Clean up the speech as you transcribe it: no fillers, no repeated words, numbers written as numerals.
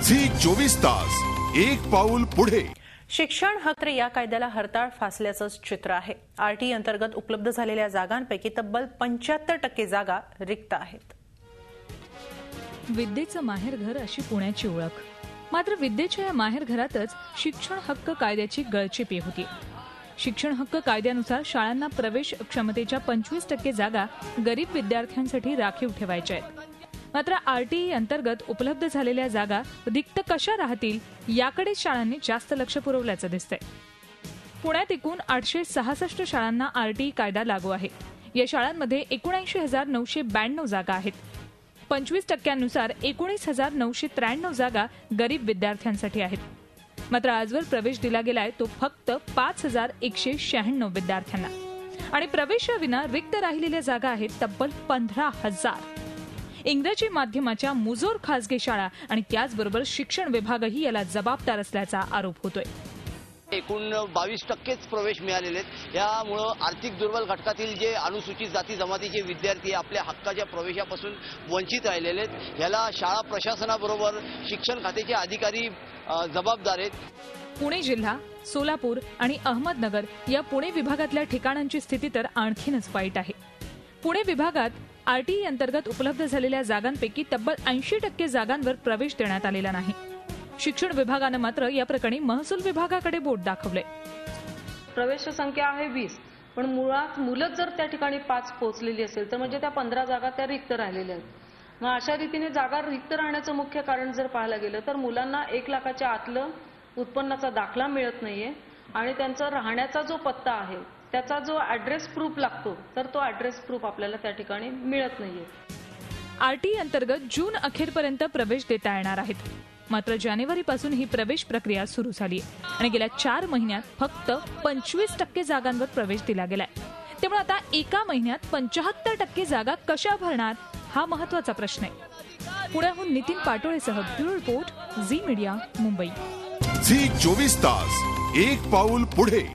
Zee 24 तास एक पाऊल पुढे। शिक्षण हक्क या कायद्याला हरताळ फासल्याचं चित्र आहे। आरटी अंतर्गत उपलब्ध झालेल्या जागांपैकी तब्बल 75% जागा रिक्त आहेत। विद्येचं माहेरघर अशी पुण्याची ओळख, मात्र विद्येच्या या माहेरघरातच शिक्षण हक्क कायद्याची गळचेपी होती। शिक्षण हक्क कायद्यानुसार शाळांना प्रवेश क्षमतेच्या 25% जागा गरीब विद्यार्थ्यांसाठी राखीव ठेवायच्या आहेत। मात्र आरटीई अंतर्गत उपलब्ध झालेल्या जागा रिक्त कशा राहतील याकडे शाळांनी जास्त लक्ष पुरवल्याचं दिसतंय। पुण्यात एकूण 866 शाळांना आरटीई कायदा लागू आहे। या शाळांमध्ये 79,992 जागा आहेत। 25% 19,993 जागा गरीब विद्यार्थ्यांसाठी आहेत। मात्र आजवर प्रवेश दिला गेलाय तो फक्त 5,196 विद्यार्थ्यांना, आणि प्रवेशाविना रिक्त राहिलेल्या जागा आहेत तब्बल 15,000। इंग्रजी माध्यमाच्या मुजोर खासगी शाळा आणि त्याचबरोबर शिक्षण विभागही याला जबाबदार असल्याचा आरोप होतोय। एकूण 22% प्रवेश मिळालेले आहेत। यामुळे आर्थिक दुर्बल घटकातील जे अनुसूचित जाती जमातीचे विद्यार्थी आपल्या हक्काच्या प्रवेशापासून वंचित राहिलेले आहेत। याला शाळा प्रशासनाबरोबर शिक्षण खात्याचे अधिकारी जबाबदार आहेत। पुणे जिल्हा, सोलापूर आणि अहमदनगर या पुणे विभागातल्या ठिकाणांची स्थिती तर आणखीनच वाईट आहे। पुणे विभागात आरटीई अंतर्गत उपलब्ध झालेल्या जागांपैकी तब्बल 80% जागांवर प्रवेश देण्यात आलेला नाही। शिक्षण विभागानं मात्र या प्रकरणी महसूल विभागाकडे बोट दाखवले। प्रवेश संख्या आहे 20, पण मुळात मुलंच जर त्या ठिकाणी 5 पोहोचलेली असेल तर म्हणजे त्या 15 जागा त्या रिक्त राहिलेल्या आहेत। मग अशा रीतीने जागा रिक्त राहण्याचं मुख्य कारण जर पाहायला गेलं तर मुलांना 1 लाखाच्या आतलं उत्पन्नाचा दाखला मिळत नाहीये, आणि त्यांचा राहण्याचा जो पत्ता आहे त्याचा जो ऍड्रेस प्रूफ लागतो तर तो ऍड्रेस प्रूफ आपल्याला त्या ठिकाणी मिळत नाहीये। आरटीई अंतर्गत जून अखेरपर्यंत प्रवेश देता येणार आहेत। मात्र जानेवारीपासून ही प्रवेश प्रक्रिया सुरू झाली आणि गेल्या 4 महिन्यात फक्त 25% जागांवर प्रवेश दिला गेलाय। त्यामुळे आता एका महिन्यात 75% जागा कशा भरणार हा महत्त्वाचा प्रश्न आहे। पुण्याहून नितीन पाटोळेसह bureau report, Zee media, Mumbai. Zee 24 तास एक पाऊल पुढे।